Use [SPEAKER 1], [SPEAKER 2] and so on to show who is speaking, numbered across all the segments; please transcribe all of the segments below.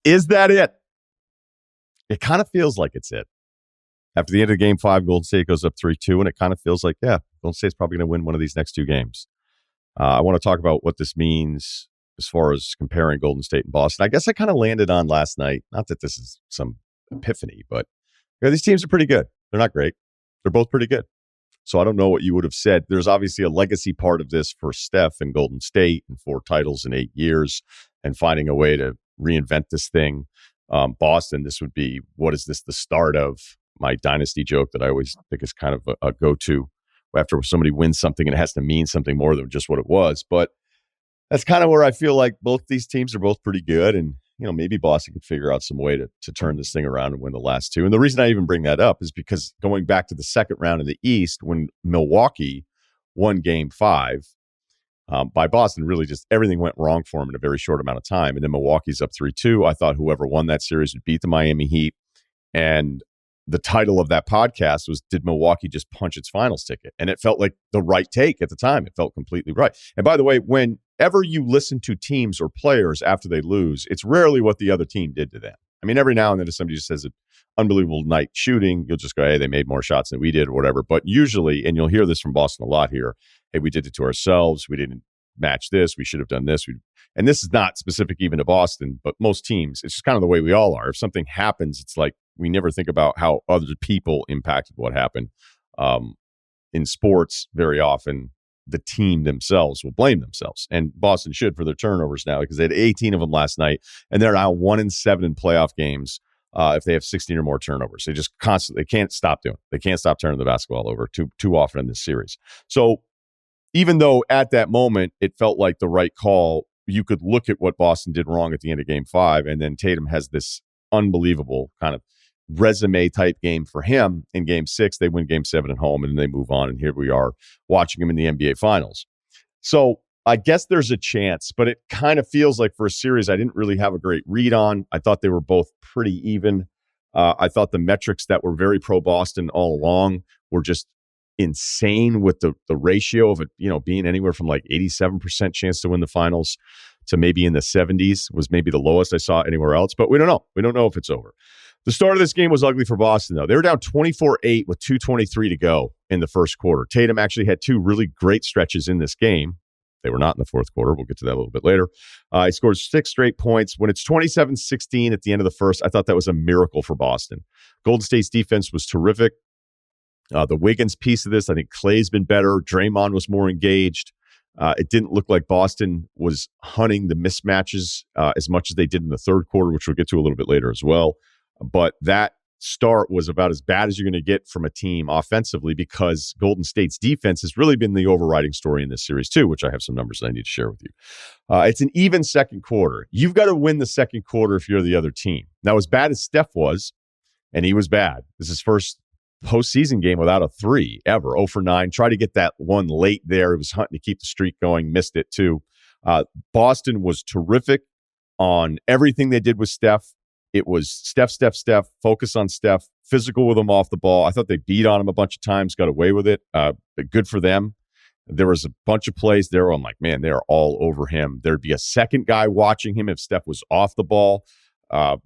[SPEAKER 1] Is that it? It kind of feels like it's it. After the end of Game 5, Golden State goes up 3-2, and it kind of feels like, yeah, Golden State's probably going to win one of these next two games. I want to talk about what this means as far as comparing Golden State and Boston. I guess I kind of landed on last night, not that this is some epiphany, but these teams are pretty good. They're not great. They're both pretty good. So I don't know what you would have said. There's obviously a legacy part of this for Steph and Golden State and 4 titles in 8 years and finding a way to reinvent this thing. Boston, this would be, what is this, the start of my dynasty joke that I always think is kind of a go-to after somebody wins something and it has to mean something more than just what it was. But that's kind of where I feel like both these teams are both pretty good. And, maybe Boston could figure out some way to turn this thing around and win the last two. And the reason I even bring that up is because going back to the second round in the East, when Milwaukee won Game 5 by Boston, really just everything went wrong for them in a very short amount of time. And then Milwaukee's up 3-2. I thought whoever won that series would beat the Miami Heat. And the title of that podcast was, did Milwaukee just punch its finals ticket? And it felt like the right take at the time. It felt completely right. And by the way, whenever you listen to teams or players after they lose, it's rarely what the other team did to them. I mean, every now and then if somebody just has an unbelievable night shooting, you'll just go, hey, they made more shots than we did or whatever. But usually, and you'll hear this from Boston a lot here, hey, we did it to ourselves. We didn't match this. We should have done this. And this is not specific even to Boston, but most teams, it's just kind of the way we all are. If something happens, it's like we never think about how other people impacted what happened. In sports, very often, the team themselves will blame themselves. And Boston should for their turnovers now because they had 18 of them last night, and they're now 1-7 in playoff games if they have 16 or more turnovers. They just constantly, they can't stop doing it. They can't stop turning the basketball over too often in this series. So even though at that moment it felt like the right call, you could look at what Boston did wrong at the end of Game 5, and then Tatum has this unbelievable kind of resume type game for him in Game 6. They win Game 7 at home, and then they move on, and here we are watching him in the NBA Finals. So I guess there's a chance, but it kind of feels like for a series I didn't really have a great read on. I thought they were both pretty even. I thought the metrics that were very pro-Boston all along were just insane with the ratio of it, being anywhere from like 87% chance to win the finals to maybe in the 70s was maybe the lowest I saw anywhere else. But we don't know. We don't know if it's over. The start of this game was ugly for Boston, though. They were down 24-8 with 2:23 to go in the first quarter. Tatum actually had 2 really great stretches in this game. They were not in the fourth quarter. We'll get to that a little bit later. He scored 6 straight points. When it's 27-16 at the end of the first, I thought that was a miracle for Boston. Golden State's defense was terrific. The Wiggins piece of this, I think Clay's been better. Draymond was more engaged. It didn't look like Boston was hunting the mismatches as much as they did in the third quarter, which we'll get to a little bit later as well. But that start was about as bad as you're going to get from a team offensively because Golden State's defense has really been the overriding story in this series too, which I have some numbers that I need to share with you. It's an even second quarter. You've got to win the second quarter if you're the other team. Now, as bad as Steph was, and he was bad, this is his first postseason game without a 3 ever, 0 for 9. Tried to get that one late there. He was hunting to keep the streak going, missed it too. Boston was terrific on everything they did with Steph. It was Steph, focus on Steph, physical with him off the ball. I thought they beat on him a bunch of times, got away with it. But good for them. There was a bunch of plays there where I'm like, man, they're all over him. There'd be a second guy watching him if Steph was off the ball.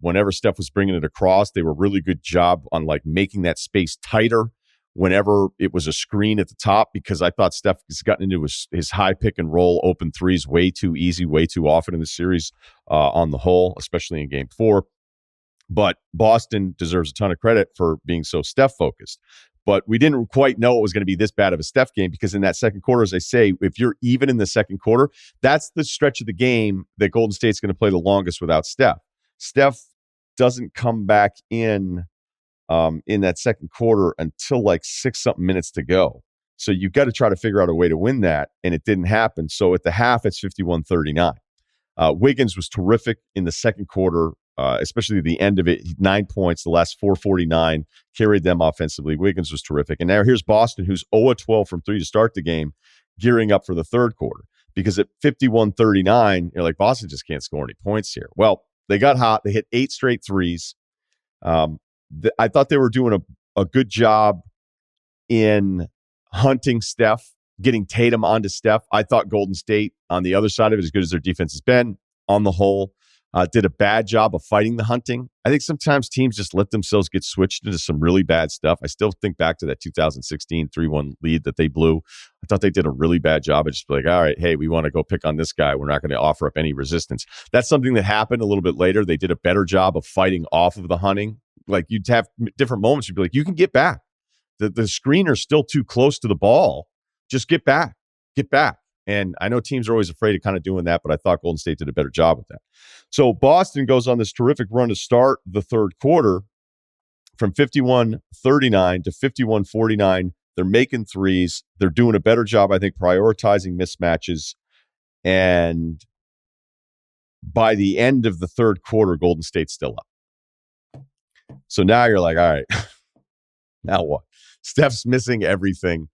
[SPEAKER 1] Whenever Steph was bringing it across, they were a really good job on like making that space tighter whenever it was a screen at the top, because I thought Steph has gotten into his high pick and roll open threes way too easy, way too often in the series on the whole, especially in Game 4. But Boston deserves a ton of credit for being so Steph focused. But we didn't quite know it was going to be this bad of a Steph game because in that second quarter, as I say, if you're even in the second quarter, that's the stretch of the game that Golden State's going to play the longest without Steph. Steph doesn't come back in that second quarter until like 6-something minutes to go. So you've got to try to figure out a way to win that, and it didn't happen. So at the half, it's 51-39. Wiggins was terrific in the second quarter, especially the end of it. 9 points, the last 4:49, carried them offensively. Wiggins was terrific. And now here's Boston, who's 0-12 from 3 to start the game, gearing up for the third quarter. Because at 51-39, you're like, Boston just can't score any points here. Well, they got hot. They hit 8 straight threes. I thought they were doing a good job in hunting Steph, getting Tatum onto Steph. I thought Golden State on the other side of it, as good as their defense has been on the whole, did a bad job of fighting the hunting. I think sometimes teams just let themselves get switched into some really bad stuff. I still think back to that 2016 3-1 lead that they blew. I thought they did a really bad job of just like, all right, hey, we want to go pick on this guy. We're not going to offer up any resistance. That's something that happened a little bit later. They did a better job of fighting off of the hunting. Like you'd have different moments. You'd be like, you can get back. The screener's still too close to the ball. Just get back. Get back. And I know teams are always afraid of kind of doing that, but I thought Golden State did a better job with that. So Boston goes on this terrific run to start the third quarter from 51-39 to 51-49. They're making threes. They're doing a better job, I think, prioritizing mismatches. And by the end of the third quarter, Golden State's still up. So now you're like, all right, now what? Steph's missing everything.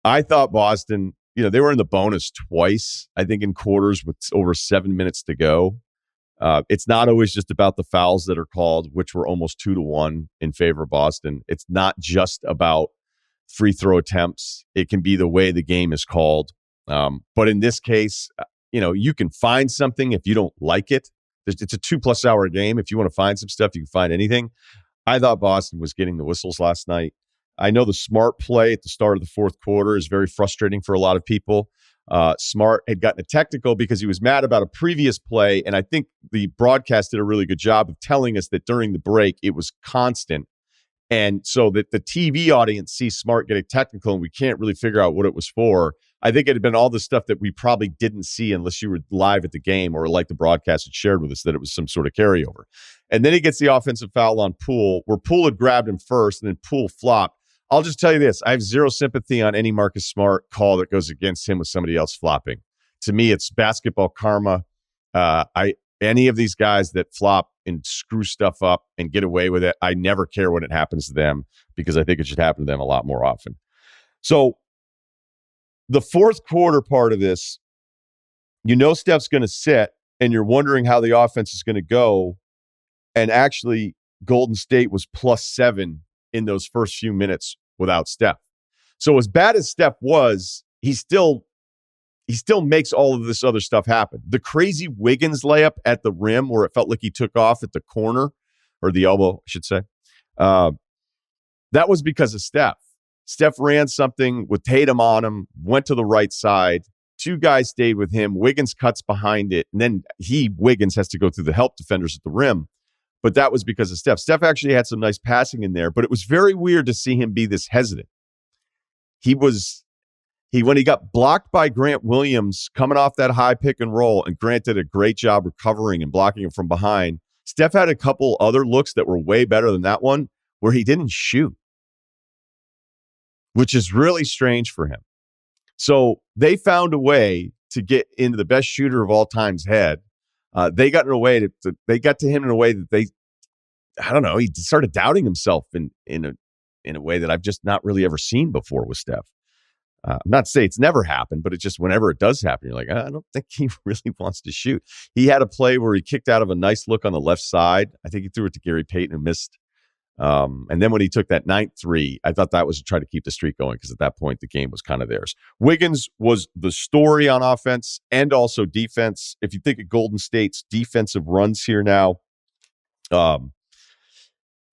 [SPEAKER 1] I thought Boston, they were in the bonus twice, I think, in quarters with over 7 minutes to go. It's not always just about the fouls that are called, which were almost 2-1 in favor of Boston. It's not just about free throw attempts. It can be the way the game is called. But in this case, you can find something if you don't like it. It's a 2+ hour game. If you want to find some stuff, you can find anything. I thought Boston was getting the whistles last night. I know the Smart play at the start of the fourth quarter is very frustrating for a lot of people. Smart had gotten a technical because he was mad about a previous play, and I think the broadcast did a really good job of telling us that during the break it was constant, and so that the TV audience sees Smart getting technical and we can't really figure out what it was for. I think it had been all the stuff that we probably didn't see unless you were live at the game or like the broadcast had shared with us that it was some sort of carryover. And then he gets the offensive foul on Poole, where Poole had grabbed him first and then Poole flopped. I'll just tell you this. I have zero sympathy on any Marcus Smart call that goes against him with somebody else flopping. To me, it's basketball karma. Any of these guys that flop and screw stuff up and get away with it, I never care when it happens to them because I think it should happen to them a lot more often. So the fourth quarter part of this, Steph's going to sit and you're wondering how the offense is going to go. And actually, Golden State was +7 in those first few minutes without Steph. So as bad as Steph was, he still makes all of this other stuff happen. The crazy Wiggins layup at the rim where it felt like he took off at the corner, or the elbow, I should say, that was because of Steph. Steph ran something with Tatum on him, went to the right side. Two guys stayed with him. Wiggins cuts behind it. And then Wiggins, has to go through the help defenders at the rim. But that was because of Steph. Steph actually had some nice passing in there, but it was very weird to see him be this hesitant. When he got blocked by Grant Williams coming off that high pick and roll, and Grant did a great job recovering and blocking him from behind, Steph had a couple other looks that were way better than that one where he didn't shoot, which is really strange for him. So they found a way to get into the best shooter of all time's head. They got to him in a way that he started doubting himself in a way that I've just not really ever seen before with Steph. I'm not to say it's never happened, but it's just whenever it does happen, you're like, I don't think he really wants to shoot. He had a play where he kicked out of a nice look on the left side. I think he threw it to Gary Payton and missed. And then when he took that 9th three, I thought that was to try to keep the streak going because at that point, the game was kind of theirs. Wiggins was the story on offense and also defense. If you think of Golden State's defensive runs here now,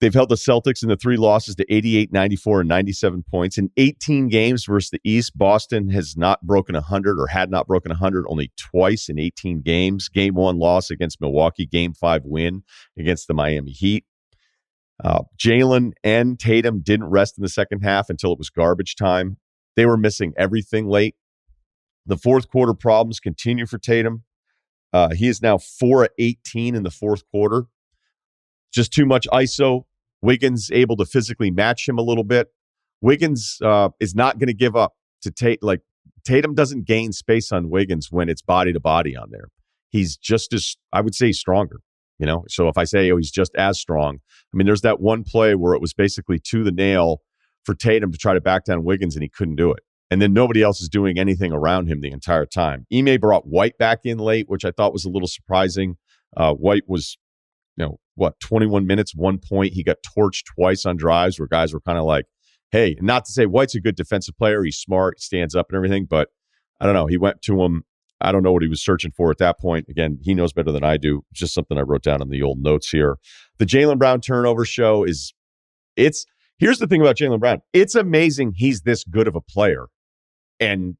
[SPEAKER 1] they've held the Celtics in the 3 losses to 88, 94, and 97 points. In 18 games versus the East, Boston has not broken 100 or had not broken 100 only twice in 18 games. Game 1 loss against Milwaukee, Game 5 win against the Miami Heat. Jalen and Tatum didn't rest in the second half until it was garbage time. They were missing everything late. The fourth quarter problems continue for Tatum. He is now 4 of 18 in the fourth quarter. Just too much ISO. Wiggins able to physically match him a little bit. Wiggins is not going to give up to Tatum. Tatum doesn't gain space on Wiggins when it's body to body on there. He's just as, I would say, stronger. So if I say, he's just as strong, there's that one play where it was basically to the nail for Tatum to try to back down Wiggins and he couldn't do it. And then nobody else is doing anything around him the entire time. Ime brought White back in late, which I thought was a little surprising. White was, 21 minutes, 1 point. He got torched twice on drives where guys were kind of like, hey, not to say White's a good defensive player. He's smart, he stands up and everything, but I don't know. He went to him I don't know what he was searching for at that point. Again, he knows better than I do. Just something I wrote down in the old notes here. The Jaylen Brown turnover show here's the thing about Jaylen Brown. It's amazing he's this good of a player. And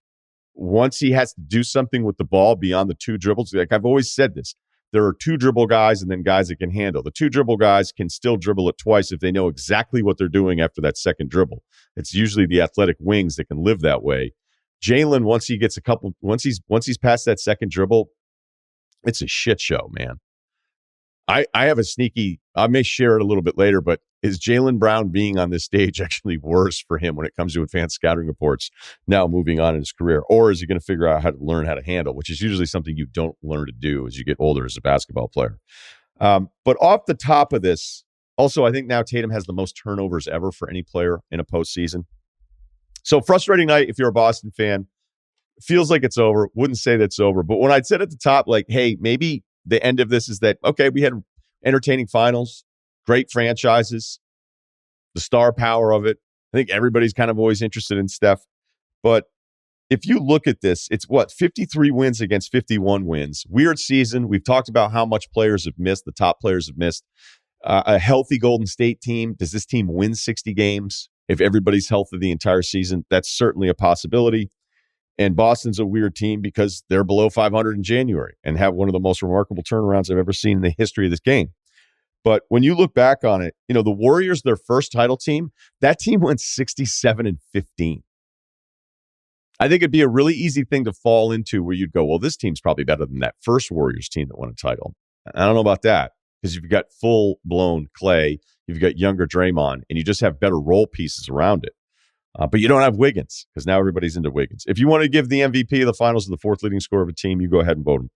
[SPEAKER 1] once he has to do something with the ball beyond the two dribbles, like I've always said this, there are two dribble guys and then guys that can handle. The two dribble guys can still dribble it twice if they know exactly what they're doing after that second dribble. It's usually the athletic wings that can live that way. Jaylen, once he's past that second dribble, it's a shit show, man. I have a sneaky, I may share it a little bit later, but is Jaylen Brown being on this stage actually worse for him when it comes to advanced scouting reports now moving on in his career? Or is he going to figure out how to learn how to handle, which is usually something you don't learn to do as you get older as a basketball player. But off the top of this, also, I think now Tatum has the most turnovers ever for any player in a postseason. So frustrating night if you're a Boston fan. Feels like it's over. Wouldn't say that's over. But when I'd said at the top, like, hey, maybe the end of this is that, okay, we had entertaining finals, great franchises, the star power of it. I think everybody's kind of always interested in Steph. But if you look at this, it's 53 wins against 51 wins. Weird season. We've talked about how much players have missed. The top players have missed. A healthy Golden State team. Does this team win 60 games? If everybody's healthy the entire season, that's certainly a possibility. And Boston's a weird team because they're below 500 in January and have one of the most remarkable turnarounds I've ever seen in the history of this game. But when you look back on it, the Warriors, their first title team, that team went 67-15. I think it'd be a really easy thing to fall into where you'd go, well, this team's probably better than that first Warriors team that won a title. I don't know about that because you've got full-blown Clay, you've got younger Draymond, and you just have better role pieces around it. But you don't have Wiggins because now everybody's into Wiggins. If you want to give the MVP of the finals to the fourth leading scorer of a team, you go ahead and vote him.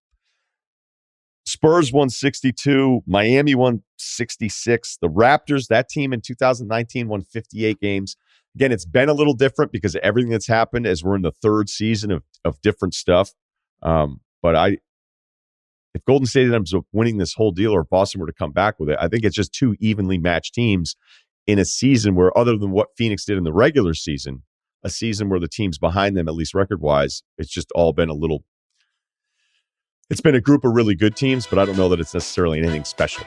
[SPEAKER 1] Spurs won 62. Miami won 66. The Raptors, that team in 2019 won 58 games. Again, it's been a little different because of everything that's happened as we're in the third season of different stuff. But if Golden State ends up winning this whole deal or if Boston were to come back with it, I think it's just two evenly matched teams in a season where, other than what Phoenix did in the regular season, a season where the teams behind them, at least record-wise, it's just all been it's been a group of really good teams, but I don't know that it's necessarily anything special.